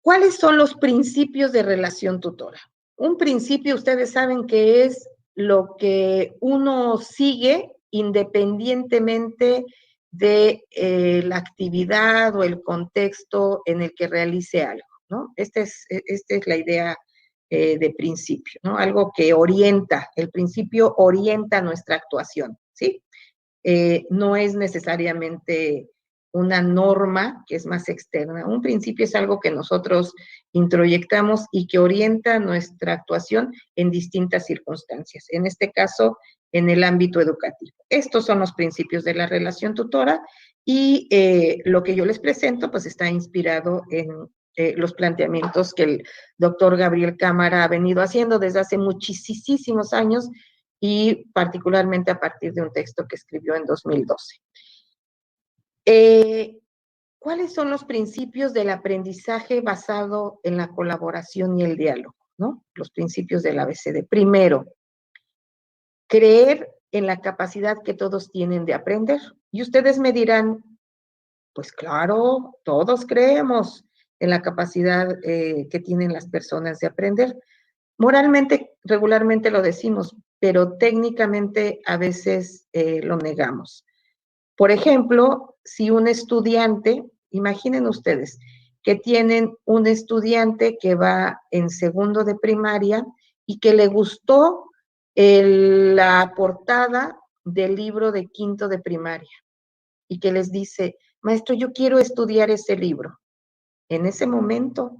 ¿Cuáles son los principios de relación tutora? Un principio, ustedes saben que es lo que uno sigue independientemente de la actividad o el contexto en el que realice algo, ¿no? Esta es la idea de principio, ¿no? Algo que orienta, el principio orienta nuestra actuación, ¿sí? No es necesariamente una norma que es más externa. Un principio es algo que nosotros introyectamos y que orienta nuestra actuación en distintas circunstancias. En este caso, en el ámbito educativo. Estos son los principios de la relación tutora y lo que yo les presento pues está inspirado en los planteamientos que el doctor Gabriel Cámara ha venido haciendo desde hace muchísimos años y particularmente a partir de un texto que escribió en 2012. ¿Cuáles son los principios del aprendizaje basado en la colaboración y el diálogo, ¿no? Los principios del ABCD. Primero, creer en la capacidad que todos tienen de aprender. Y ustedes me dirán, pues claro, todos creemos en la capacidad que tienen las personas de aprender. Moralmente, regularmente lo decimos, pero técnicamente a veces lo negamos. Por ejemplo, si un estudiante, imaginen ustedes, que tienen un estudiante que va en segundo de primaria y que le gustó la portada del libro de quinto de primaria y que les dice, maestro, yo quiero estudiar ese libro. En ese momento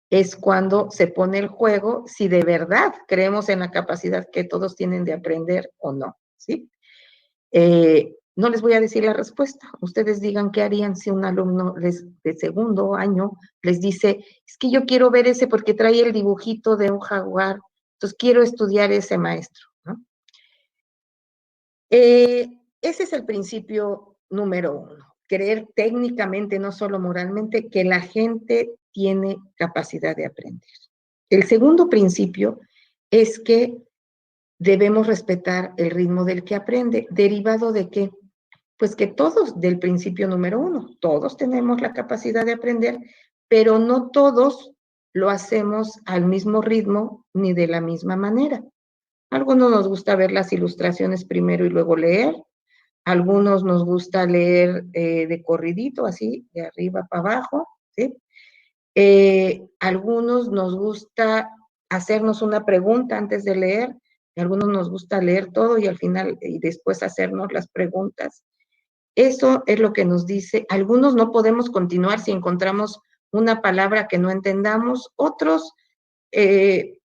es cuando se pone el juego si de verdad creemos en la capacidad que todos tienen de aprender o no, ¿sí? No les voy a decir la respuesta. Ustedes digan qué harían si un alumno de segundo año les dice, es que yo quiero ver ese porque trae el dibujito de un jaguar, entonces quiero estudiar ese maestro, ¿no? Ese es el principio número uno. Creer técnicamente, no solo moralmente, que la gente tiene capacidad de aprender. El segundo principio es que debemos respetar el ritmo del que aprende. ¿Derivado de qué? Pues que todos, del principio número uno, todos tenemos la capacidad de aprender, pero no todos lo hacemos al mismo ritmo ni de la misma manera. A algunos nos gusta ver las ilustraciones primero y luego leer. A algunos nos gusta leer de corridito, así, de arriba para abajo, ¿sí? Algunos nos gusta hacernos una pregunta antes de leer, y a algunos nos gusta leer todo y al final y después hacernos las preguntas. Eso es lo que nos dice. Algunos no podemos continuar si encontramos una palabra que no entendamos, otros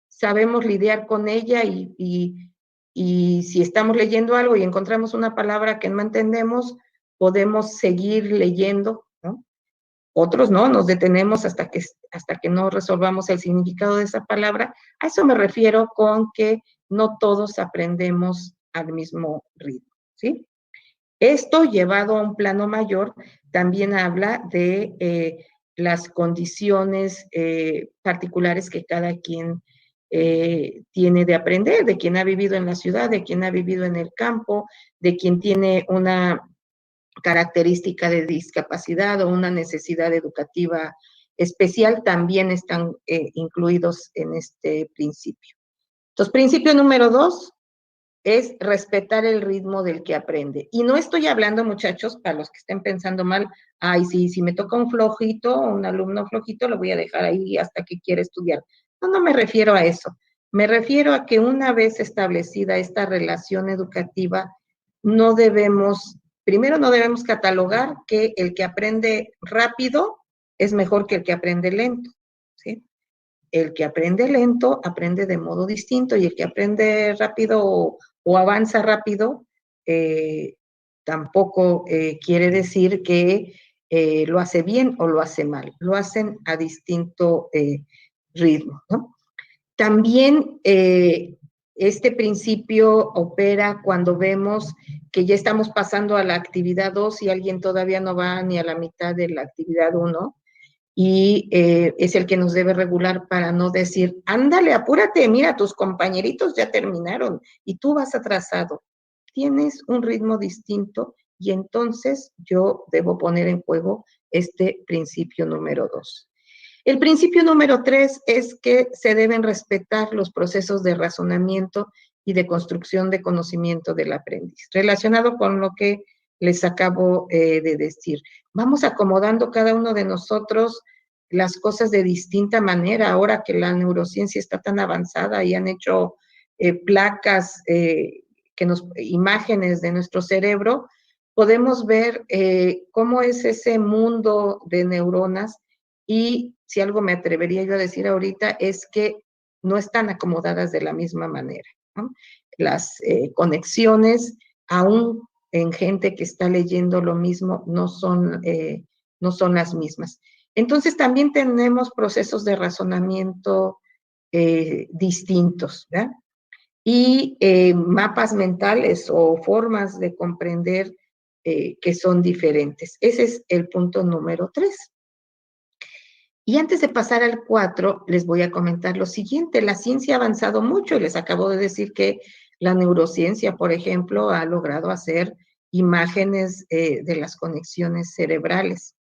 sabemos lidiar con ella y si estamos leyendo algo y encontramos una palabra que no entendemos, podemos seguir leyendo, ¿no? Otros no, nos detenemos hasta que no resolvamos el significado de esa palabra. A eso me refiero con que no todos aprendemos al mismo ritmo, ¿sí? Esto llevado a un plano mayor también habla de las condiciones particulares que cada quien tiene de aprender, de quien ha vivido en la ciudad, de quien ha vivido en el campo, de quien tiene una característica de discapacidad o una necesidad educativa especial, también están incluidos en este principio. Entonces, principio número 2 es respetar el ritmo del que aprende. Y no estoy hablando, muchachos, para los que estén pensando mal, ay, sí, si me toca un flojito, un alumno flojito, lo voy a dejar ahí hasta que quiera estudiar. No, no me refiero a eso. Me refiero a que una vez establecida esta relación educativa, no debemos, primero no debemos catalogar que el que aprende rápido es mejor que el que aprende lento, ¿sí? El que aprende lento aprende de modo distinto y el que aprende rápido o avanza rápido tampoco quiere decir que lo hace bien o lo hace mal, lo hacen a distinto ritmo, ¿no? También este principio opera cuando vemos que ya estamos pasando a la actividad 2 y alguien todavía no va ni a la mitad de la actividad 1 y es el que nos debe regular para no decir, ándale, apúrate, mira, tus compañeritos ya terminaron y tú vas atrasado. Tienes un ritmo distinto y entonces yo debo poner en juego este principio número 2. El principio número 3 es que se deben respetar los procesos de razonamiento y de construcción de conocimiento del aprendiz, relacionado con lo que les acabo de decir. Vamos acomodando cada uno de nosotros las cosas de distinta manera, ahora que la neurociencia está tan avanzada y han hecho placas, imágenes de nuestro cerebro, podemos ver cómo es ese mundo de neuronas, y si algo me atrevería yo a decir ahorita es que no están acomodadas de la misma manera, ¿no? Las conexiones, aún en gente que está leyendo lo mismo, no son las mismas. Entonces también tenemos procesos de razonamiento distintos, ¿verdad? Y mapas mentales o formas de comprender que son diferentes. Ese es el punto número 3. Y antes de pasar al 4, les voy a comentar lo siguiente. La ciencia ha avanzado mucho y les acabo de decir que la neurociencia, por ejemplo, ha logrado hacer imágenes de las conexiones cerebrales.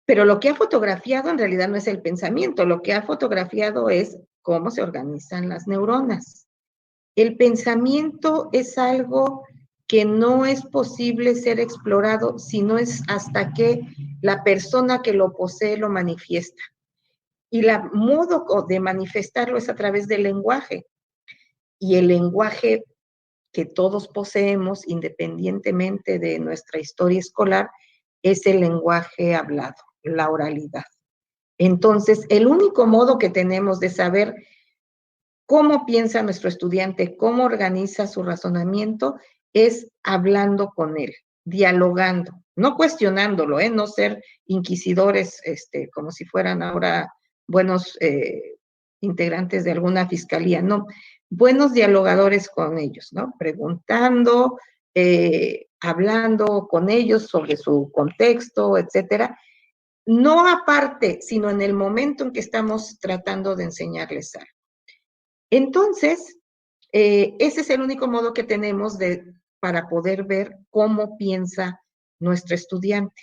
Pero lo que ha fotografiado en realidad no es el pensamiento, lo que ha fotografiado es cómo se organizan las neuronas. El pensamiento es algo que no es posible ser explorado si no es hasta que la persona que lo posee lo manifiesta. Y el modo de manifestarlo es a través del lenguaje. Y el lenguaje que todos poseemos, independientemente de nuestra historia escolar, es el lenguaje hablado, la oralidad. Entonces, el único modo que tenemos de saber cómo piensa nuestro estudiante, cómo organiza su razonamiento, es hablando con él, dialogando, no cuestionándolo, no ser inquisidores, como si fueran ahora buenos integrantes de alguna fiscalía, no, buenos dialogadores con ellos, ¿no? Preguntando, hablando con ellos sobre su contexto, etcétera. No aparte, sino en el momento en que estamos tratando de enseñarles algo. Entonces, ese es el único modo que tenemos para poder ver cómo piensa nuestro estudiante.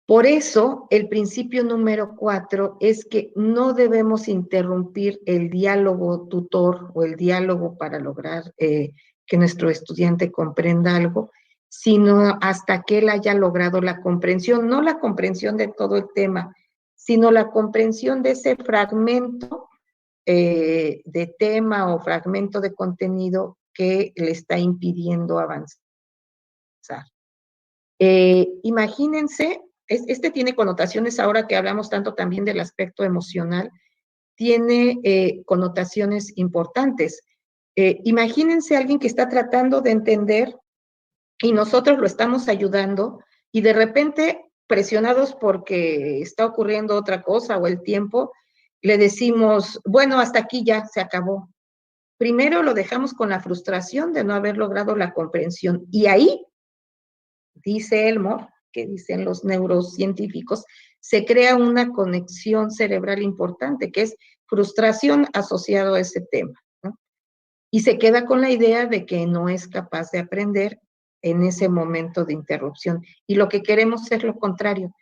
Por eso, el principio número 4 es que no debemos interrumpir el diálogo tutor o el diálogo para lograr que nuestro estudiante comprenda algo, sino hasta que él haya logrado la comprensión, no la comprensión de todo el tema, sino la comprensión de ese fragmento de tema o fragmento de contenido que le está impidiendo avanzar. Imagínense, este tiene connotaciones ahora que hablamos tanto también del aspecto emocional, tiene connotaciones importantes. Imagínense a alguien que está tratando de entender y nosotros lo estamos ayudando y de repente, presionados porque está ocurriendo otra cosa o el tiempo, le decimos, bueno, hasta aquí ya se acabó. Primero lo dejamos con la frustración de no haber logrado la comprensión y ahí, dice Elmore, que dicen los neurocientíficos, se crea una conexión cerebral importante, que es frustración asociado a ese tema, ¿no? Y se queda con la idea de que no es capaz de aprender en ese momento de interrupción. Y lo que queremos es lo contrario,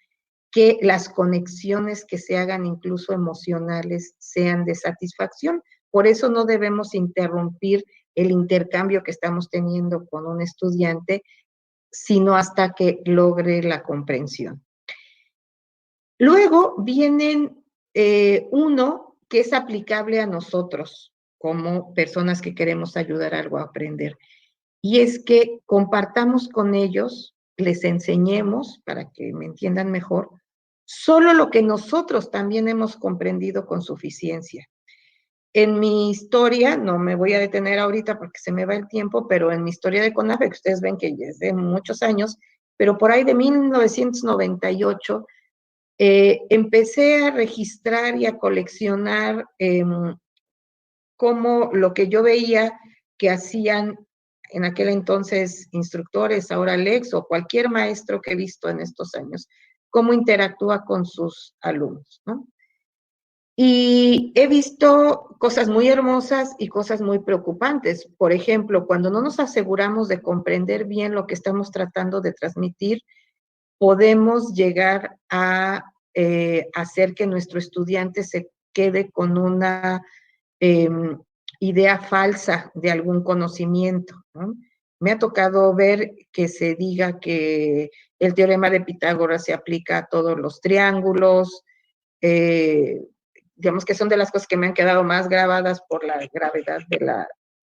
que las conexiones que se hagan incluso emocionales sean de satisfacción. Por eso no debemos interrumpir el intercambio que estamos teniendo con un estudiante, sino hasta que logre la comprensión. Luego vienen uno que es aplicable a nosotros como personas que queremos ayudar a algo a aprender. Y es que compartamos con ellos, les enseñemos, para que me entiendan mejor, solo lo que nosotros también hemos comprendido con suficiencia. En mi historia, no me voy a detener ahorita porque se me va el tiempo, pero en mi historia de CONAFE, que ustedes ven que ya es de muchos años, pero por ahí de 1998, empecé a registrar y a coleccionar cómo lo que yo veía que hacían en aquel entonces instructores, ahora Lex o cualquier maestro que he visto en estos años, cómo interactúa con sus alumnos, ¿no? Y he visto cosas muy hermosas y cosas muy preocupantes. Por ejemplo, cuando no nos aseguramos de comprender bien lo que estamos tratando de transmitir, podemos llegar a hacer que nuestro estudiante se quede con una idea falsa de algún conocimiento, ¿no? Me ha tocado ver que se diga que el teorema de Pitágoras se aplica a todos los triángulos, digamos que son de las cosas que me han quedado más grabadas por la gravedad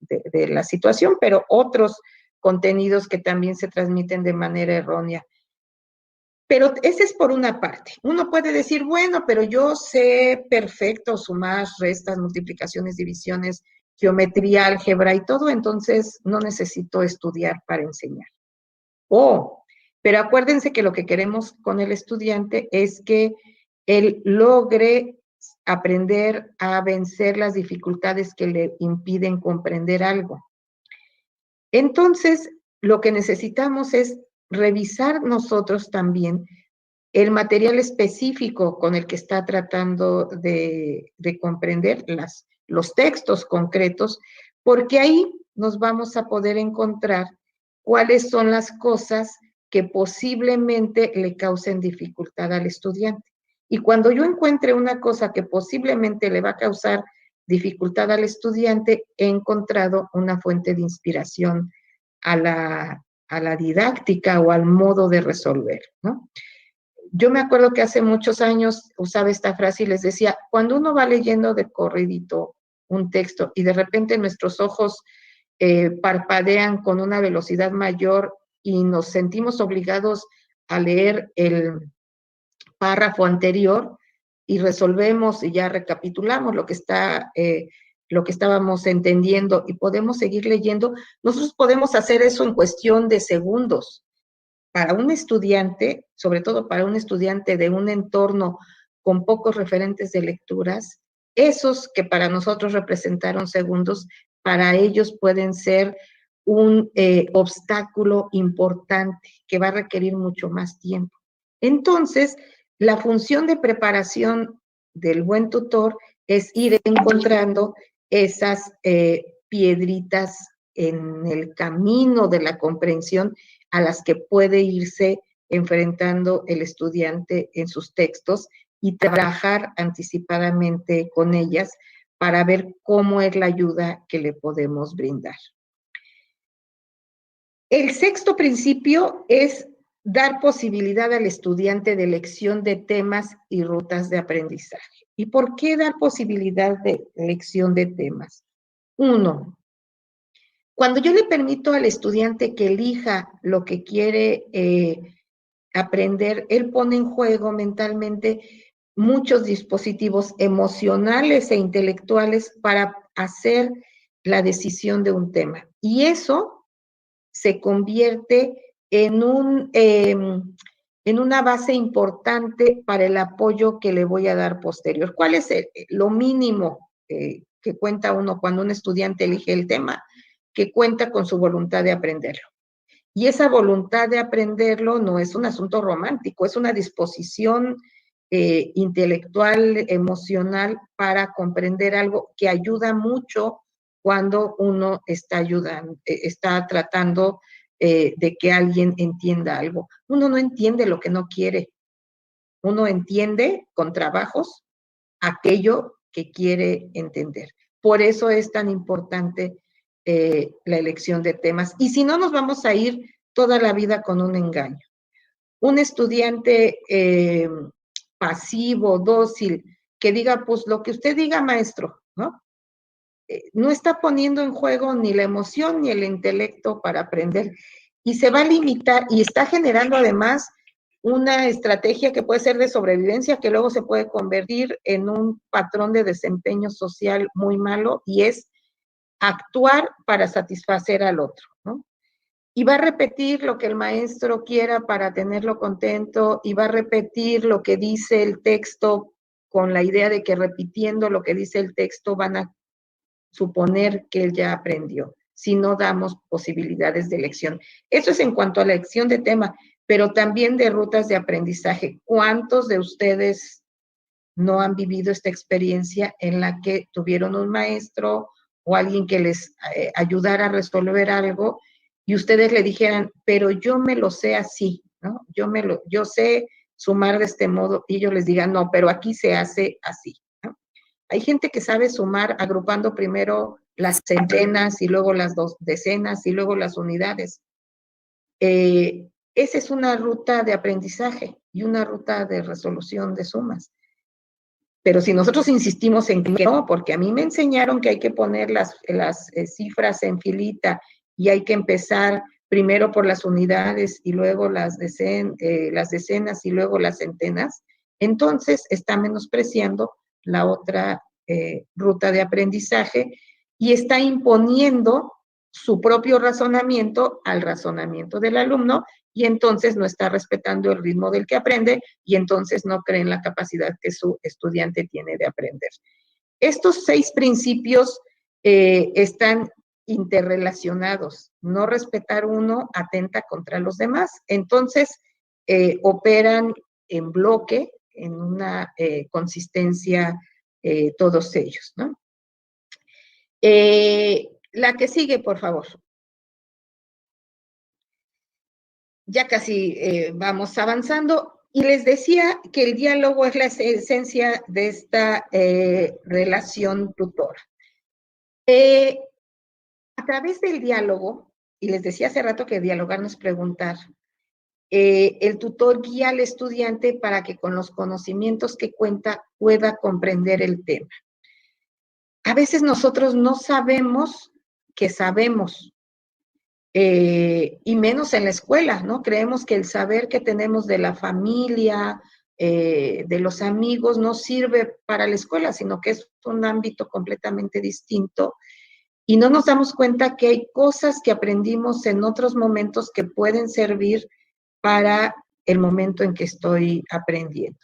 de la situación, pero otros contenidos que también se transmiten de manera errónea. Pero ese es por una parte. Uno puede decir, bueno, pero yo sé perfecto sumar, restas, multiplicaciones, divisiones, geometría, álgebra y todo, entonces no necesito estudiar para enseñar. Pero acuérdense que lo que queremos con el estudiante es que él logre aprender a vencer las dificultades que le impiden comprender algo. Entonces, lo que necesitamos es revisar nosotros también el material específico con el que está tratando de comprender los textos concretos, porque ahí nos vamos a poder encontrar cuáles son las cosas que posiblemente le causen dificultad al estudiante. Y cuando yo encuentre una cosa que posiblemente le va a causar dificultad al estudiante, he encontrado una fuente de inspiración a la didáctica o al modo de resolver, ¿no? Yo me acuerdo que hace muchos años usaba esta frase y les decía, cuando uno va leyendo de corridito un texto y de repente nuestros ojos parpadean con una velocidad mayor y nos sentimos obligados a leer el párrafo anterior y resolvemos y ya recapitulamos lo que estábamos entendiendo y podemos seguir leyendo, nosotros podemos hacer eso en cuestión de segundos. Para un estudiante, sobre todo para un estudiante de un entorno con pocos referentes de lecturas, esos que para nosotros representaron segundos, para ellos pueden ser un obstáculo importante que va a requerir mucho más tiempo. Entonces, la función de preparación del buen tutor es ir encontrando esas piedritas en el camino de la comprensión a las que puede irse enfrentando el estudiante en sus textos y trabajar anticipadamente con ellas para ver cómo es la ayuda que le podemos brindar. El sexto principio es dar posibilidad al estudiante de elección de temas y rutas de aprendizaje. ¿Y por qué dar posibilidad de elección de temas? Uno, cuando yo le permito al estudiante que elija lo que quiere aprender, él pone en juego mentalmente muchos dispositivos emocionales e intelectuales para hacer la decisión de un tema. Y eso se convierte en una base importante para el apoyo que le voy a dar posterior. ¿Cuál es lo mínimo que cuenta uno cuando un estudiante elige el tema? Que cuenta con su voluntad de aprenderlo. Y esa voluntad de aprenderlo no es un asunto romántico, es una disposición intelectual, emocional para comprender algo que ayuda mucho cuando uno está tratando de que alguien entienda algo. Uno no entiende lo que no quiere, uno entiende con trabajos aquello que quiere entender. Por eso es tan importante la elección de temas. Y si no, nos vamos a ir toda la vida con un engaño. Un estudiante pasivo, dócil, que diga, pues lo que usted diga, maestro, ¿no? No está poniendo en juego ni la emoción ni el intelecto para aprender. Y se va a limitar y está generando además una estrategia que puede ser de sobrevivencia, que luego se puede convertir en un patrón de desempeño social muy malo, y es actuar para satisfacer al otro, ¿no? Y va a repetir lo que el maestro quiera para tenerlo contento, y va a repetir lo que dice el texto con la idea de que repitiendo lo que dice el texto van a suponer que él ya aprendió, si no damos posibilidades de elección. Eso es en cuanto a la elección de tema, pero también de rutas de aprendizaje. ¿Cuántos de ustedes no han vivido esta experiencia en la que tuvieron un maestro o alguien que les ayudara a resolver algo y ustedes le dijeran, pero yo me lo sé así, ¿no? Yo sé sumar de este modo y ellos les digan, no, pero aquí se hace así, ¿no? Hay gente que sabe sumar agrupando primero las centenas y luego las decenas y luego las unidades. Esa es una ruta de aprendizaje y una ruta de resolución de sumas. Pero si nosotros insistimos en que no, porque a mí me enseñaron que hay que poner las cifras en filita y hay que empezar primero por las unidades y luego las decenas y luego las centenas, entonces está menospreciando la otra ruta de aprendizaje y está imponiendo su propio razonamiento al razonamiento del alumno y entonces no está respetando el ritmo del que aprende y entonces no cree en la capacidad que su estudiante tiene de aprender. Estos 6 principios están interrelacionados. No respetar uno atenta contra los demás. Entonces, operan en bloque, en una consistencia todos ellos, ¿no? La que sigue, por favor. Ya casi vamos avanzando. Y les decía que el diálogo es la esencia de esta relación tutora. A través del diálogo, y les decía hace rato que dialogar no es preguntar, el tutor guía al estudiante para que con los conocimientos que cuenta pueda comprender el tema. A veces nosotros no sabemos que sabemos, y menos en la escuela, ¿no? Creemos que el saber que tenemos de la familia, de los amigos, no sirve para la escuela, sino que es un ámbito completamente distinto. Y no nos damos cuenta que hay cosas que aprendimos en otros momentos que pueden servir para el momento en que estoy aprendiendo.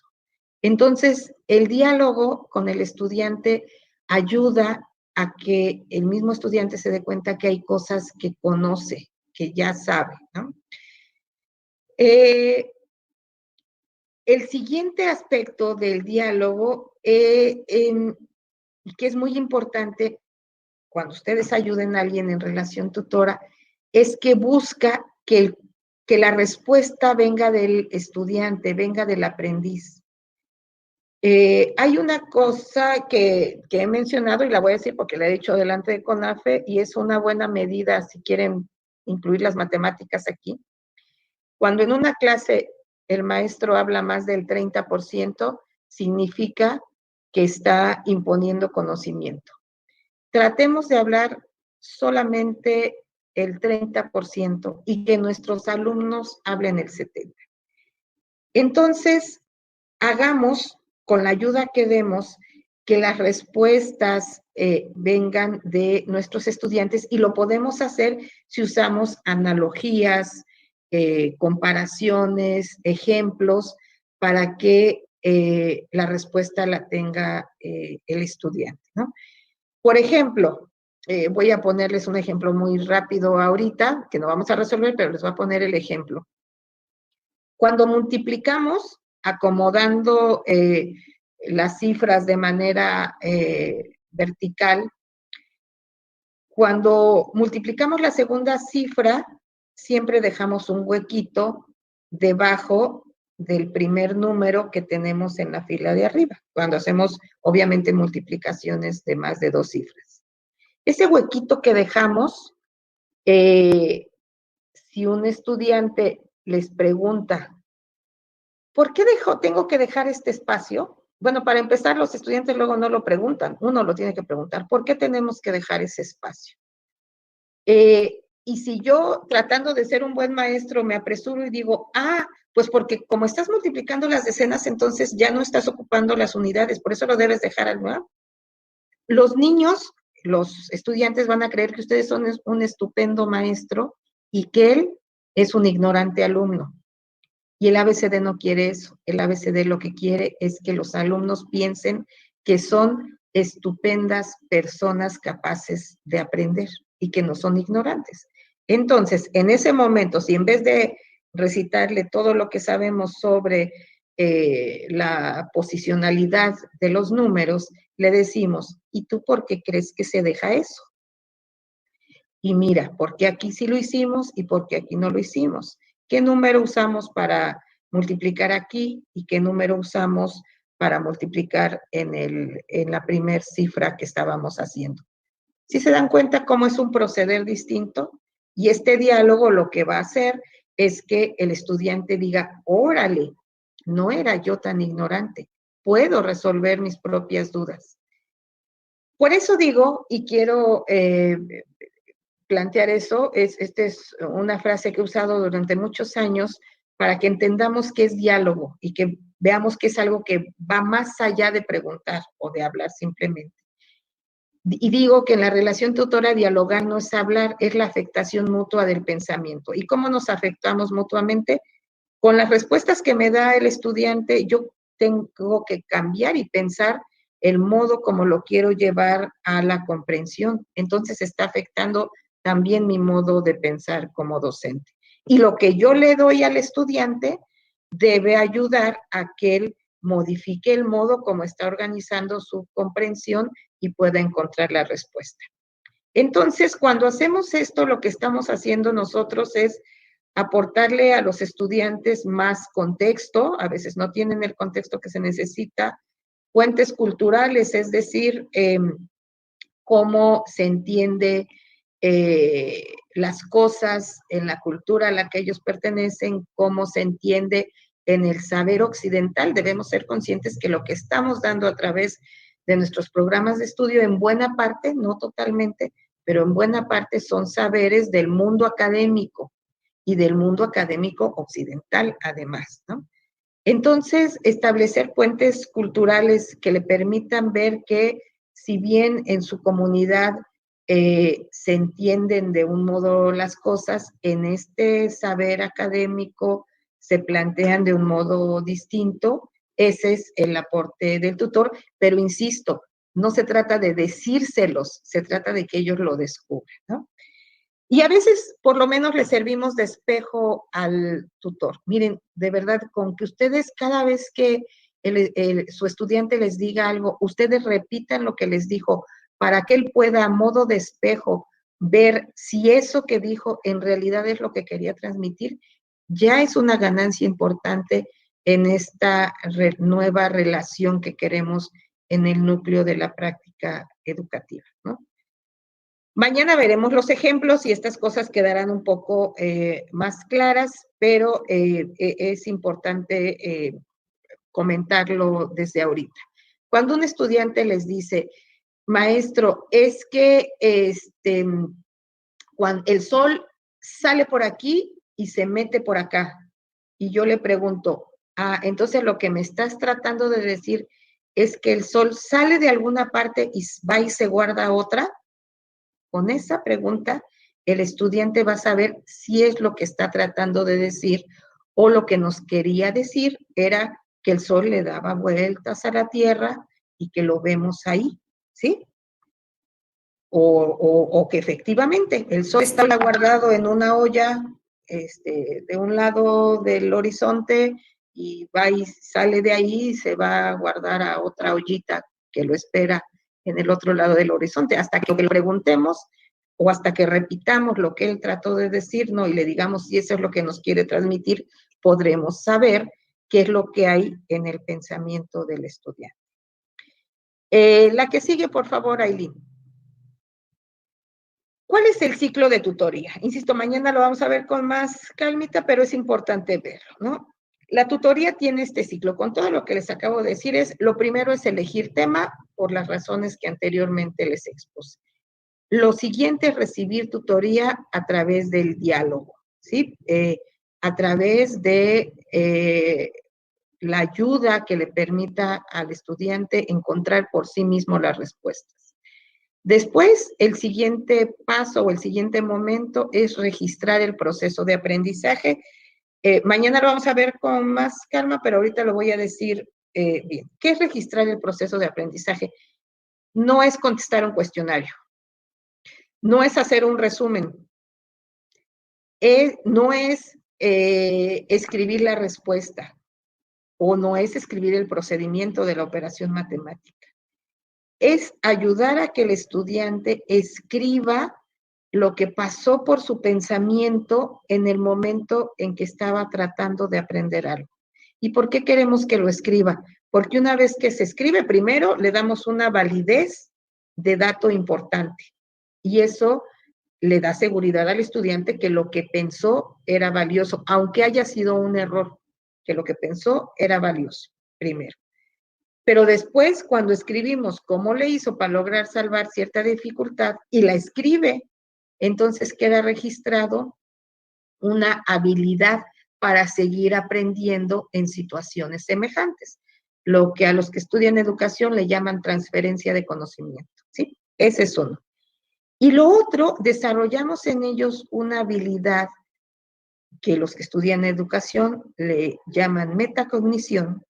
Entonces, el diálogo con el estudiante ayuda a que el mismo estudiante se dé cuenta que hay cosas que conoce, que ya sabe, ¿no? El siguiente aspecto del diálogo, que es muy importante cuando ustedes ayuden a alguien en relación tutora, es que busca que la respuesta venga del estudiante, venga del aprendiz. Hay una cosa que he mencionado y la voy a decir porque la he dicho delante de CONAFE y es una buena medida si quieren incluir las matemáticas aquí. Cuando en una clase el maestro habla más del 30%, significa que está imponiendo conocimiento. Tratemos de hablar solamente el 30% y que nuestros alumnos hablen el 70%. Entonces, hagamos con la ayuda que demos que las respuestas vengan de nuestros estudiantes y lo podemos hacer si usamos analogías, comparaciones, ejemplos, para que la respuesta la tenga el estudiante, ¿no? Por ejemplo, voy a ponerles un ejemplo muy rápido ahorita, que no vamos a resolver, pero les voy a poner el ejemplo. Cuando multiplicamos, acomodando las cifras de manera vertical, cuando multiplicamos la segunda cifra, siempre dejamos un huequito debajo del primer número que tenemos en la fila de arriba, cuando hacemos, obviamente, multiplicaciones de más de 2 cifras. Ese huequito que dejamos, si un estudiante les pregunta, ¿por qué tengo que dejar este espacio? Bueno, para empezar, los estudiantes luego no lo preguntan, uno lo tiene que preguntar, ¿por qué tenemos que dejar ese espacio? Y si yo, tratando de ser un buen maestro, me apresuro y digo, pues porque como estás multiplicando las decenas, entonces ya no estás ocupando las unidades, por eso lo debes dejar al nuevo. Los niños, los estudiantes van a creer que ustedes son un estupendo maestro y que él es un ignorante alumno. Y el ABCD no quiere eso. El ABCD lo que quiere es que los alumnos piensen que son estupendas personas capaces de aprender y que no son ignorantes. Entonces, en ese momento, si en vez de recitarle todo lo que sabemos sobre la posicionalidad de los números, le decimos, ¿y tú por qué crees que se deja eso? Y mira, ¿por qué aquí sí lo hicimos y por qué aquí no lo hicimos? ¿Qué número usamos para multiplicar aquí y qué número usamos para multiplicar en la primer cifra que estábamos haciendo. ¿Sí se dan cuenta cómo es un proceder distinto? Y este diálogo lo que va a hacer es que el estudiante diga, órale, no era yo tan ignorante, puedo resolver mis propias dudas. Por eso digo, y quiero plantear eso, esta es una frase que he usado durante muchos años para que entendamos qué es diálogo y que veamos que es algo que va más allá de preguntar o de hablar simplemente. Y digo que en la relación tutora dialogar no es hablar, es la afectación mutua del pensamiento. ¿Y cómo nos afectamos mutuamente? Con las respuestas que me da el estudiante, yo tengo que cambiar y pensar el modo como lo quiero llevar a la comprensión. Entonces está afectando también mi modo de pensar como docente. Y lo que yo le doy al estudiante debe ayudar a que él modifique el modo como está organizando su comprensión y pueda encontrar la respuesta. Entonces, cuando hacemos esto, lo que estamos haciendo nosotros es aportarle a los estudiantes más contexto, a veces no tienen el contexto que se necesita, fuentes culturales, es decir, cómo se entiende las cosas en la cultura a la que ellos pertenecen, cómo se entiende en el saber occidental. Debemos ser conscientes que lo que estamos dando a través de nuestros programas de estudio, en buena parte, no totalmente, pero en buena parte son saberes del mundo académico y del mundo académico occidental, además, ¿no? Entonces, establecer puentes culturales que le permitan ver que si bien en su comunidad se entienden de un modo las cosas, en este saber académico se plantean de un modo distinto. Ese es el aporte del tutor, pero insisto, no se trata de decírselos, se trata de que ellos lo descubran, ¿no? Y a veces, por lo menos, le servimos de espejo al tutor. Miren, de verdad, con que ustedes cada vez que su estudiante les diga algo, ustedes repitan lo que les dijo para que él pueda, a modo de espejo, ver si eso que dijo en realidad es lo que quería transmitir, ya es una ganancia importante en esta nueva relación que queremos en el núcleo de la práctica educativa, ¿no? Mañana veremos los ejemplos y estas cosas quedarán un poco más claras, pero es importante comentarlo desde ahorita. Cuando un estudiante les dice, maestro, es que cuando el sol sale por aquí y se mete por acá, y yo le pregunto, entonces lo que me estás tratando de decir es que el sol sale de alguna parte y va y se guarda a otra. Con esa pregunta, el estudiante va a saber si es lo que está tratando de decir o lo que nos quería decir era que el sol le daba vueltas a la Tierra y que lo vemos ahí, ¿sí? O que efectivamente el sol está guardado en una olla de un lado del horizonte y va y sale de ahí y se va a guardar a otra ollita que lo espera en el otro lado del horizonte, hasta que le preguntemos o hasta que repitamos lo que él trató de decir, ¿no? Y le digamos si eso es lo que nos quiere transmitir, podremos saber qué es lo que hay en el pensamiento del estudiante. La que sigue, por favor, Aileen. ¿Cuál es el ciclo de tutoría? Insisto, mañana lo vamos a ver con más calmita, pero es importante verlo, ¿no? La tutoría tiene este ciclo. Con todo lo que les acabo de decir lo primero es elegir tema por las razones que anteriormente les expuse. Lo siguiente es recibir tutoría a través del diálogo, ¿sí? A través de la ayuda que le permita al estudiante encontrar por sí mismo las respuestas. Después, el siguiente paso o el siguiente momento es registrar el proceso de aprendizaje. Mañana lo vamos a ver con más calma, pero ahorita lo voy a decir bien. ¿Qué es registrar el proceso de aprendizaje? No es contestar un cuestionario, no es hacer un resumen, no es escribir la respuesta o no es escribir el procedimiento de la operación matemática. Es ayudar a que el estudiante escriba lo que pasó por su pensamiento en el momento en que estaba tratando de aprender algo. ¿Y por qué queremos que lo escriba? Porque una vez que se escribe, primero le damos una validez de dato importante. Y eso le da seguridad al estudiante que lo que pensó era valioso, aunque haya sido un error, que lo que pensó era valioso, primero. Pero después, cuando escribimos cómo le hizo para lograr salvar cierta dificultad y la escribe, entonces queda registrado una habilidad para seguir aprendiendo en situaciones semejantes, lo que a los que estudian educación le llaman transferencia de conocimiento, ¿sí? Ese es uno. Y lo otro, desarrollamos en ellos una habilidad que los que estudian educación le llaman metacognición,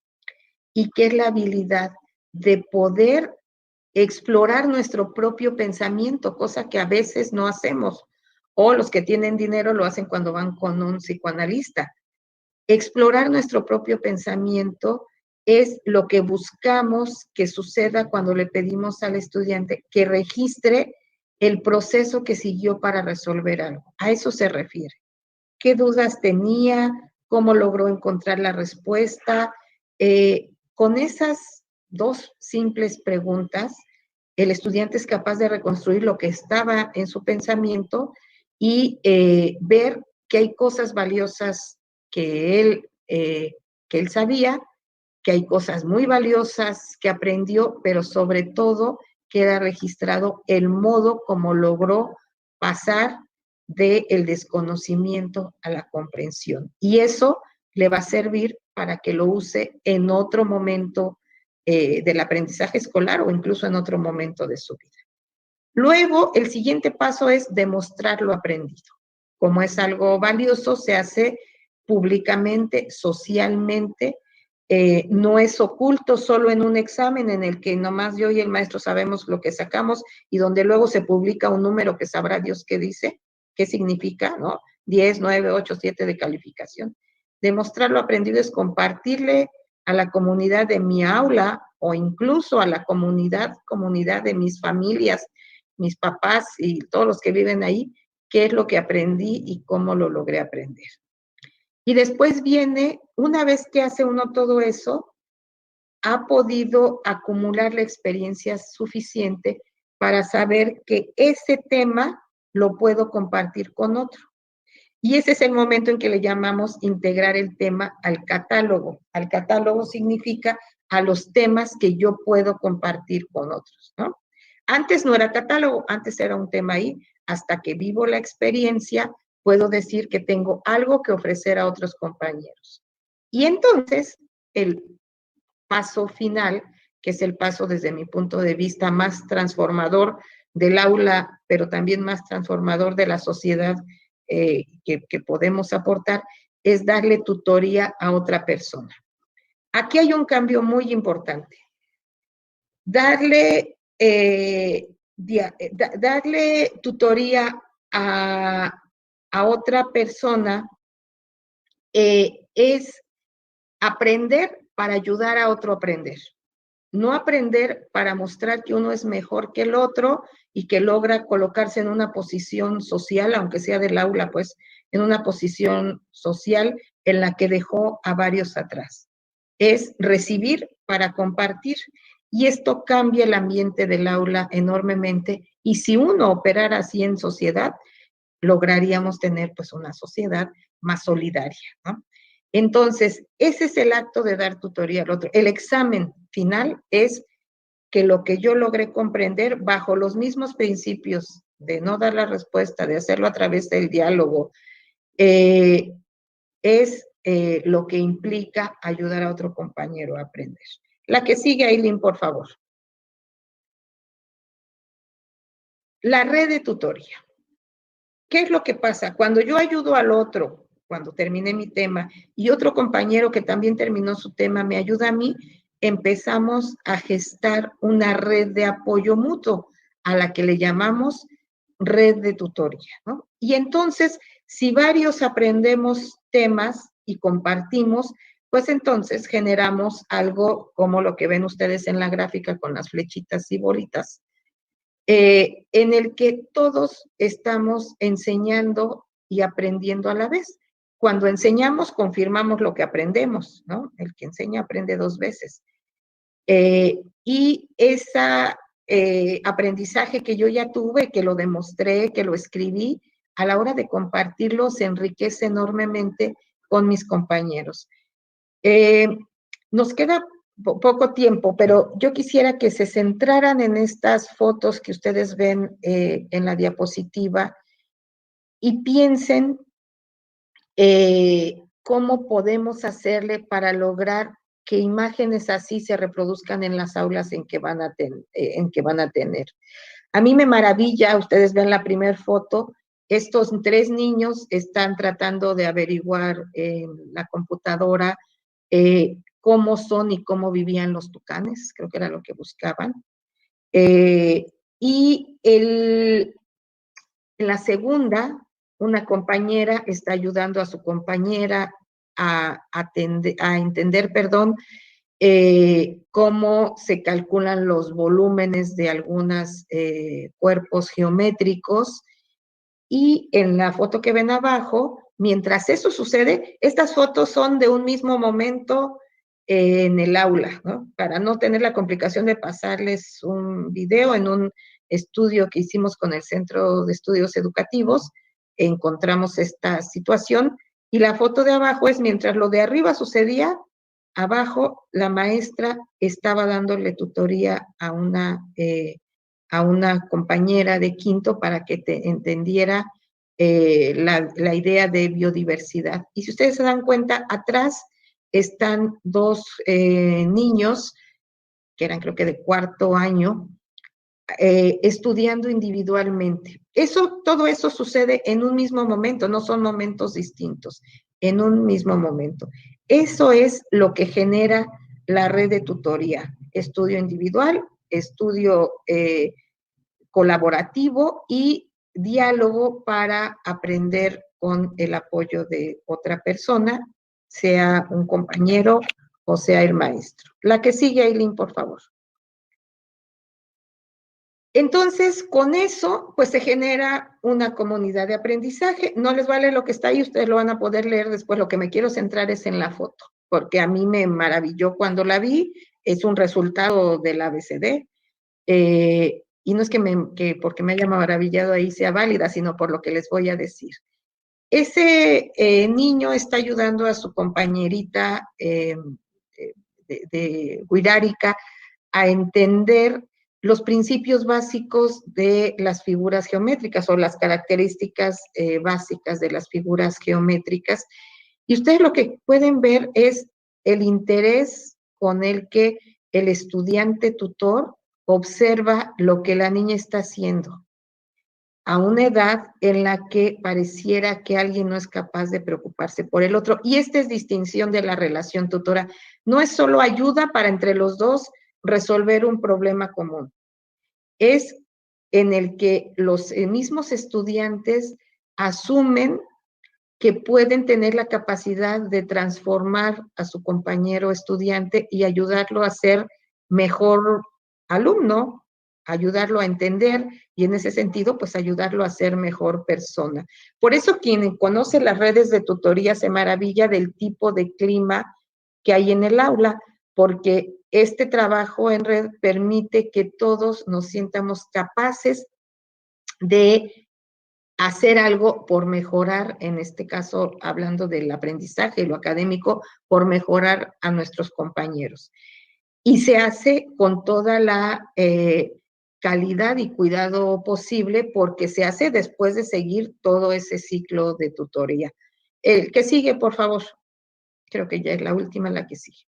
y que es la habilidad de poder explorar nuestro propio pensamiento, cosa que a veces no hacemos, o los que tienen dinero lo hacen cuando van con un psicoanalista. Explorar nuestro propio pensamiento es lo que buscamos que suceda cuando le pedimos al estudiante que registre el proceso que siguió para resolver algo. A eso se refiere. ¿Qué dudas tenía? ¿Cómo logró encontrar la respuesta? Con esas dos simples preguntas, el estudiante es capaz de reconstruir lo que estaba en su pensamiento y ver que hay cosas valiosas que él sabía, que hay cosas muy valiosas que aprendió, pero sobre todo queda registrado el modo como logró pasar del desconocimiento a la comprensión. Y eso le va a servir para que lo use en otro momento del aprendizaje escolar o incluso en otro momento de su vida. Luego, el siguiente paso es demostrar lo aprendido. Como es algo valioso, se hace públicamente, socialmente, no es oculto solo en un examen en el que nomás yo y el maestro sabemos lo que sacamos y donde luego se publica un número que sabrá Dios qué dice, qué significa, ¿no? 10, 9, 8, 7 de calificación. Demostrar lo aprendido es compartirle a la comunidad de mi aula o incluso a la comunidad de mis familias, mis papás y todos los que viven ahí, qué es lo que aprendí y cómo lo logré aprender. Y después viene, una vez que hace uno todo eso, ha podido acumular la experiencia suficiente para saber que ese tema lo puedo compartir con otro. Y ese es el momento en que le llamamos integrar el tema al catálogo. Al catálogo significa a los temas que yo puedo compartir con otros, ¿no? Antes no era catálogo, antes era un tema ahí. Hasta que vivo la experiencia, puedo decir que tengo algo que ofrecer a otros compañeros. Y entonces, el paso final, que es el paso desde mi punto de vista más transformador del aula, pero también más transformador de la sociedad que podemos aportar, es darle tutoría a otra persona. Aquí hay un cambio muy importante. Darle tutoría a otra persona es aprender para ayudar a otro a aprender. No aprender para mostrar que uno es mejor que el otro y que logra colocarse en una posición social, aunque sea del aula, pues en una posición social en la que dejó a varios atrás. Es recibir para compartir y esto cambia el ambiente del aula enormemente y si uno operara así en sociedad, lograríamos tener pues una sociedad más solidaria, ¿no? Entonces, ese es el acto de dar tutoría al otro. El examen final es que lo que yo logré comprender bajo los mismos principios de no dar la respuesta, de hacerlo a través del diálogo, es lo que implica ayudar a otro compañero a aprender. La que sigue, Aileen, por favor. La red de tutoría. ¿Qué es lo que pasa? Cuando yo ayudo al otro, cuando terminé mi tema, y otro compañero que también terminó su tema me ayuda a mí, empezamos a gestar una red de apoyo mutuo, a la que le llamamos red de tutoría, ¿no? Y entonces, si varios aprendemos temas y compartimos, pues entonces generamos algo como lo que ven ustedes en la gráfica con las flechitas y bolitas, en el que todos estamos enseñando y aprendiendo a la vez. cuando enseñamos, confirmamos lo que aprendemos, ¿no? El que enseña aprende 2 veces. Y ese aprendizaje que yo ya tuve, que lo demostré, que lo escribí, a la hora de compartirlo se enriquece enormemente con mis compañeros. Nos queda poco tiempo, pero yo quisiera que se centraran en estas fotos que ustedes ven en la diapositiva y piensen cómo podemos hacerle para lograr que imágenes así se reproduzcan en las aulas en que van a tener. A mí me maravilla, ustedes ven la primera foto, estos 3 niños están tratando de averiguar en la computadora cómo son y cómo vivían los tucanes, creo que era lo que buscaban. Y en la segunda, una compañera está ayudando a su compañera a entender, cómo se calculan los volúmenes de algunos cuerpos geométricos. Y en la foto que ven abajo, mientras eso sucede, estas fotos son de un mismo momento en el aula, ¿no? Para no tener la complicación de pasarles un video en un estudio que hicimos con el Centro de Estudios Educativos, encontramos esta situación y la foto de abajo es mientras lo de arriba sucedía, abajo la maestra estaba dándole tutoría a una compañera de quinto para que entendiera la idea de biodiversidad. Y si ustedes se dan cuenta, atrás están 2 niños, que eran creo que de 4º año, estudiando individualmente. Todo eso sucede en un mismo momento, no son momentos distintos, en un mismo momento. Eso es lo que genera la red de tutoría, estudio individual, estudio colaborativo y diálogo para aprender con el apoyo de otra persona, sea un compañero o sea el maestro. La que sigue, Aileen, por favor. Entonces, con eso, pues se genera una comunidad de aprendizaje. No les vale lo que está ahí, ustedes lo van a poder leer después. Lo que me quiero centrar es en la foto, porque a mí me maravilló cuando la vi. Es un resultado del ABCD. Y no es que porque me haya maravillado ahí sea válida, sino por lo que les voy a decir. Ese niño está ayudando a su compañerita de Guirárica a entender los principios básicos de las figuras geométricas o las características básicas de las figuras geométricas. Y ustedes lo que pueden ver es el interés con el que el estudiante tutor observa lo que la niña está haciendo a una edad en la que pareciera que alguien no es capaz de preocuparse por el otro. Y esta es distinción de la relación tutora. No es solo ayuda para entre los dos resolver un problema común. Es en el que los mismos estudiantes asumen que pueden tener la capacidad de transformar a su compañero estudiante y ayudarlo a ser mejor alumno, ayudarlo a entender y en ese sentido, pues ayudarlo a ser mejor persona. Por eso quien conoce las redes de tutoría se maravilla del tipo de clima que hay en el aula, porque este trabajo en red permite que todos nos sientamos capaces de hacer algo por mejorar, en este caso hablando del aprendizaje y lo académico, por mejorar a nuestros compañeros. Y se hace con toda la calidad y cuidado posible porque se hace después de seguir todo ese ciclo de tutoría. El que sigue, por favor. Creo que ya es la última la que sigue.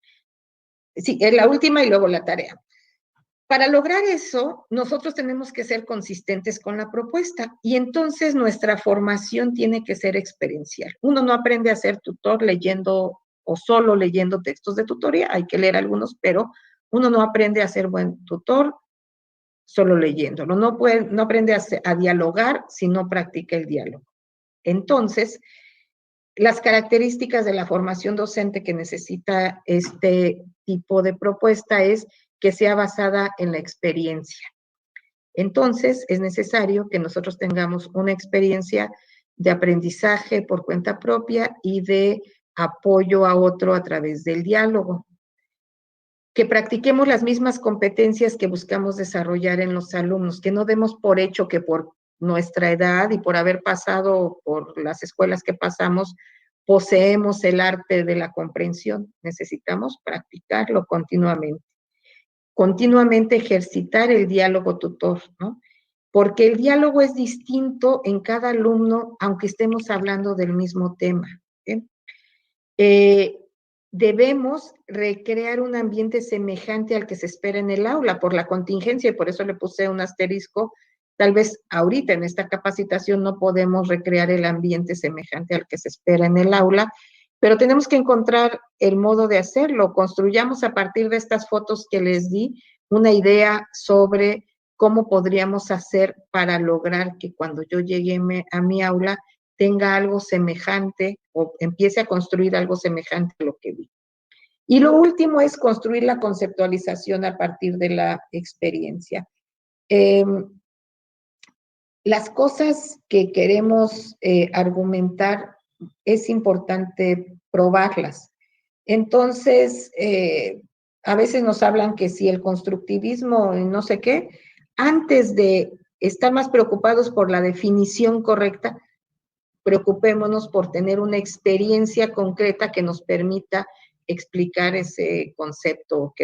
Sí, es la última y luego la tarea. Para lograr eso, nosotros tenemos que ser consistentes con la propuesta y entonces nuestra formación tiene que ser experiencial. Uno no aprende a ser tutor leyendo o solo leyendo textos de tutoría, hay que leer algunos, pero uno no aprende a ser buen tutor solo leyéndolo. No aprende a dialogar si no practica el diálogo. Entonces, las características de la formación docente que necesita este tipo de propuesta es que sea basada en la experiencia. Entonces, es necesario que nosotros tengamos una experiencia de aprendizaje por cuenta propia y de apoyo a otro a través del diálogo. Que practiquemos las mismas competencias que buscamos desarrollar en los alumnos, que no demos por hecho que por nuestra edad y por haber pasado por las escuelas que pasamos, poseemos el arte de la comprensión. Necesitamos practicarlo continuamente. Continuamente ejercitar el diálogo tutor, ¿no? Porque el diálogo es distinto en cada alumno, aunque estemos hablando del mismo tema. ¿Sí? Debemos recrear un ambiente semejante al que se espera en el aula por la contingencia, y por eso le puse un asterisco. Tal vez ahorita en esta capacitación no podemos recrear el ambiente semejante al que se espera en el aula, pero tenemos que encontrar el modo de hacerlo. Construyamos a partir de estas fotos que les di una idea sobre cómo podríamos hacer para lograr que cuando yo llegue a mi aula tenga algo semejante o empiece a construir algo semejante a lo que vi. Y lo último es construir la conceptualización a partir de la experiencia. Las cosas que queremos argumentar es importante probarlas. Entonces, a veces nos hablan que si el constructivismo no sé qué, antes de estar más preocupados por la definición correcta, preocupémonos por tener una experiencia concreta que nos permita explicar ese concepto que